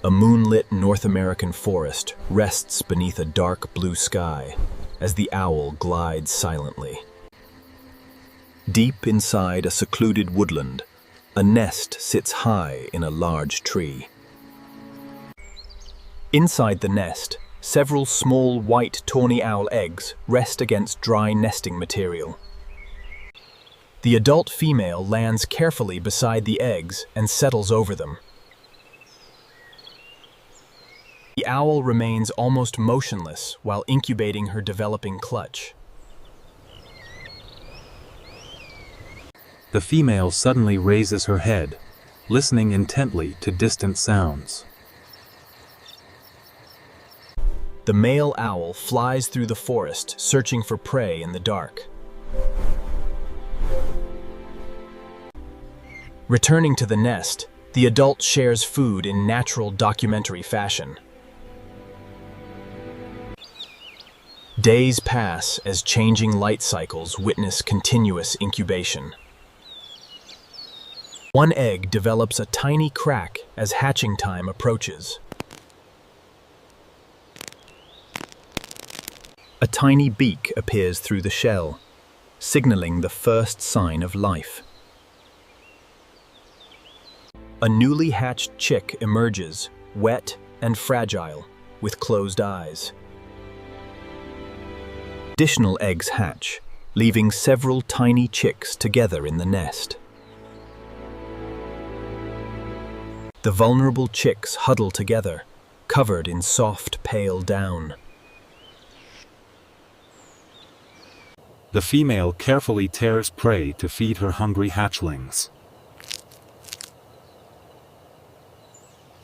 A moonlit North American forest rests beneath a dark blue sky as the owl glides silently. Deep inside a secluded woodland, a nest sits high in a large tree. Inside the nest, several small white tawny owl eggs rest against dry nesting material. The adult female lands carefully beside the eggs and settles over them. The owl remains almost motionless while incubating her developing clutch. The female suddenly raises her head, listening intently to distant sounds. The male owl flies through the forest, searching for prey in the dark. Returning to the nest, the adult shares food in natural documentary fashion. Days pass as changing light cycles witness continuous incubation. One egg develops a tiny crack as hatching time approaches. A tiny beak appears through the shell, signaling the first sign of life. A newly hatched chick emerges, wet and fragile, with closed eyes. Additional eggs hatch, leaving several tiny chicks together in the nest. The vulnerable chicks huddle together, covered in soft, pale down. The female carefully tears prey to feed her hungry hatchlings.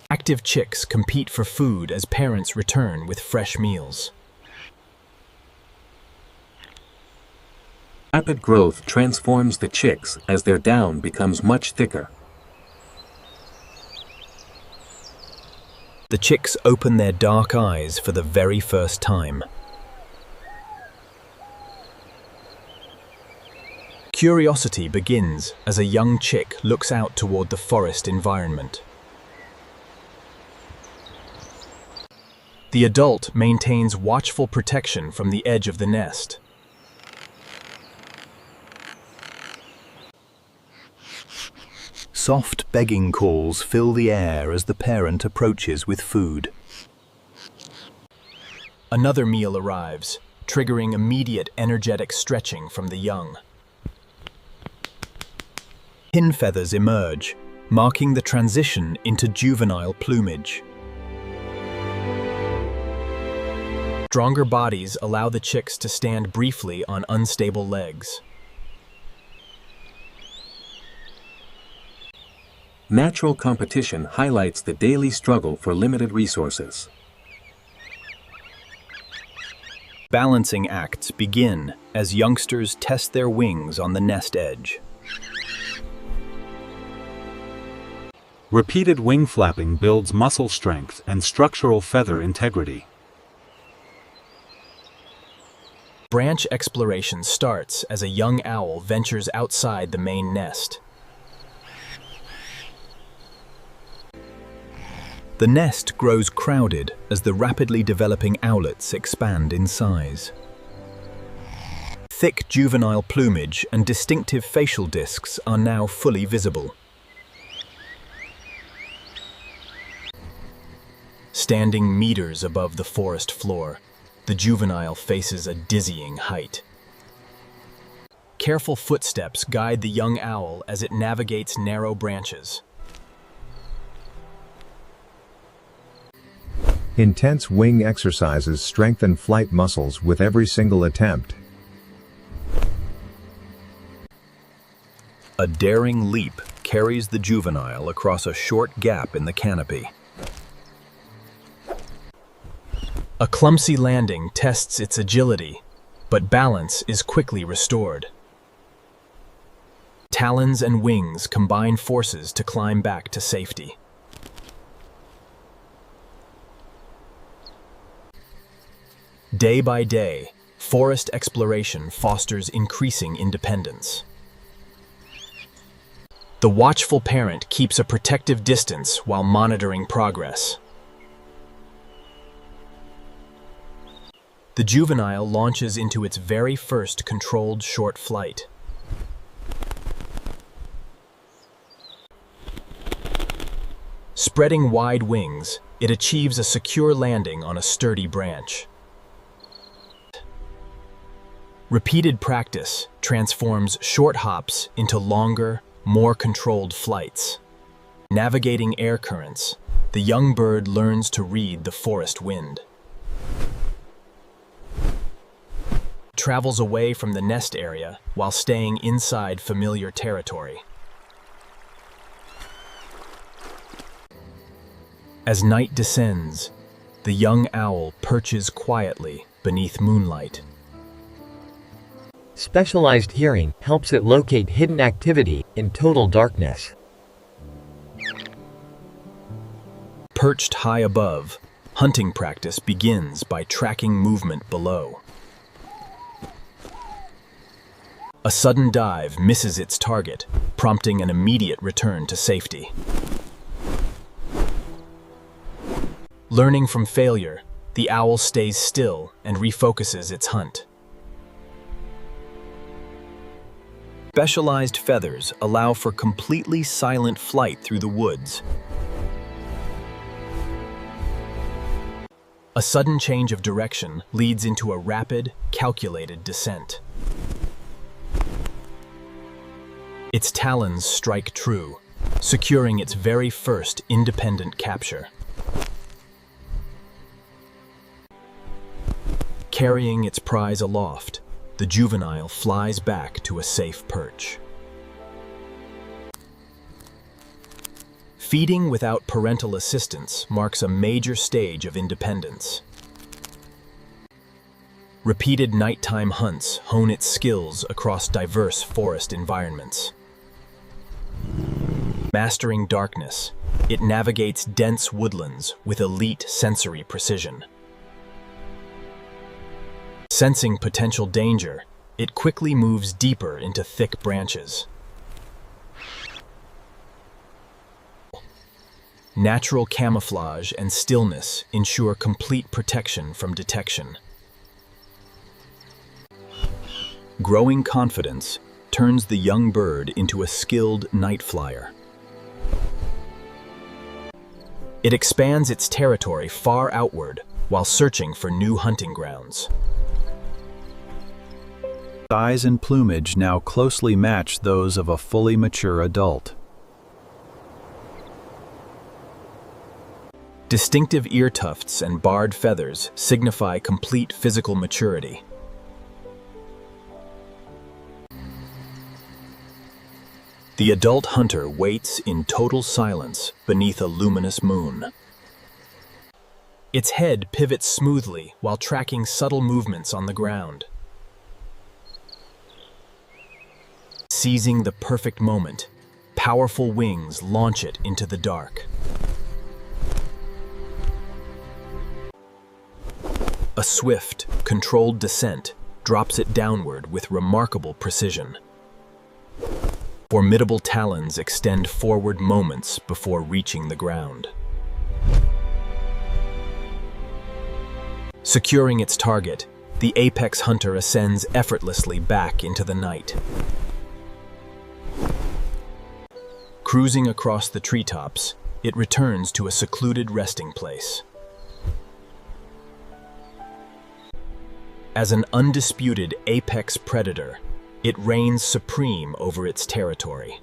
Active chicks compete for food as parents return with fresh meals. Rapid growth transforms the chicks as their down becomes much thicker. The chicks open their dark eyes for the very first time. Curiosity begins as a young chick looks out toward the forest environment. The adult maintains watchful protection from the edge of the nest. Soft begging calls fill the air as the parent approaches with food. Another meal arrives, triggering immediate energetic stretching from the young. Pin feathers emerge, marking the transition into juvenile plumage. Stronger bodies allow the chicks to stand briefly on unstable legs. Natural competition highlights the daily struggle for limited resources. Balancing acts begin as youngsters test their wings on the nest edge. Repeated wing flapping builds muscle strength and structural feather integrity. Branch exploration starts as a young owl ventures outside the main nest. The nest grows crowded as the rapidly developing owlets expand in size. Thick juvenile plumage and distinctive facial discs are now fully visible. Standing meters above the forest floor, the juvenile faces a dizzying height. Careful footsteps guide the young owl as it navigates narrow branches. Intense wing exercises strengthen flight muscles with every single attempt. A daring leap carries the juvenile across a short gap in the canopy. A clumsy landing tests its agility, but balance is quickly restored. Talons and wings combine forces to climb back to safety. Day by day, forest exploration fosters increasing independence. The watchful parent keeps a protective distance while monitoring progress. The juvenile launches into its very first controlled short flight. Spreading wide wings, it achieves a secure landing on a sturdy branch. Repeated practice transforms short hops into longer, more controlled flights. Navigating air currents, the young bird learns to read the forest wind. Travels away from the nest area while staying inside familiar territory. As night descends, the young owl perches quietly beneath moonlight. Specialized hearing helps it locate hidden activity in total darkness. Perched high above, hunting practice begins by tracking movement below. A sudden dive misses its target, prompting an immediate return to safety. Learning from failure, the owl stays still and refocuses its hunt. Specialized feathers allow for completely silent flight through the woods. A sudden change of direction leads into a rapid, calculated descent. Its talons strike true, securing its very first independent capture. Carrying its prize aloft, the juvenile flies back to a safe perch. Feeding without parental assistance marks a major stage of independence. Repeated nighttime hunts hone its skills across diverse forest environments. Mastering darkness, it navigates dense woodlands with elite sensory precision. Sensing potential danger, it quickly moves deeper into thick branches. Natural camouflage and stillness ensure complete protection from detection. Growing confidence turns the young bird into a skilled night flyer. It expands its territory far outward while searching for new hunting grounds. Size and plumage now closely match those of a fully mature adult. Distinctive ear tufts and barred feathers signify complete physical maturity. The adult hunter waits in total silence beneath a luminous moon. Its head pivots smoothly while tracking subtle movements on the ground. Seizing the perfect moment, powerful wings launch it into the dark. A swift, controlled descent drops it downward with remarkable precision. Formidable talons extend forward moments before reaching the ground. Securing its target, the apex hunter ascends effortlessly back into the night. Cruising across the treetops, it returns to a secluded resting place. As an undisputed apex predator, it reigns supreme over its territory.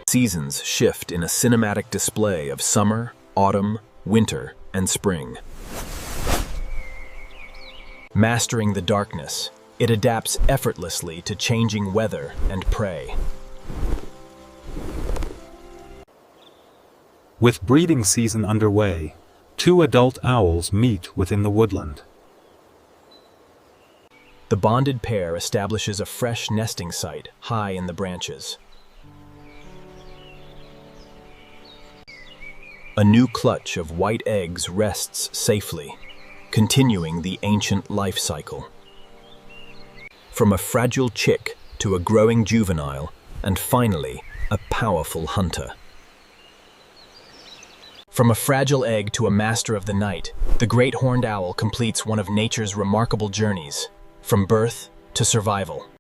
Seasons shift in a cinematic display of summer, autumn, winter, and spring. Mastering the darkness, it adapts effortlessly to changing weather and prey. With breeding season underway, 2 adult owls meet within the woodland. The bonded pair establishes a fresh nesting site high in the branches. A new clutch of white eggs rests safely, continuing the ancient life cycle. From a fragile chick to a growing juvenile, and finally, a powerful hunter. From a fragile egg to a master of the night, the great horned owl completes one of nature's remarkable journeys, from birth to survival.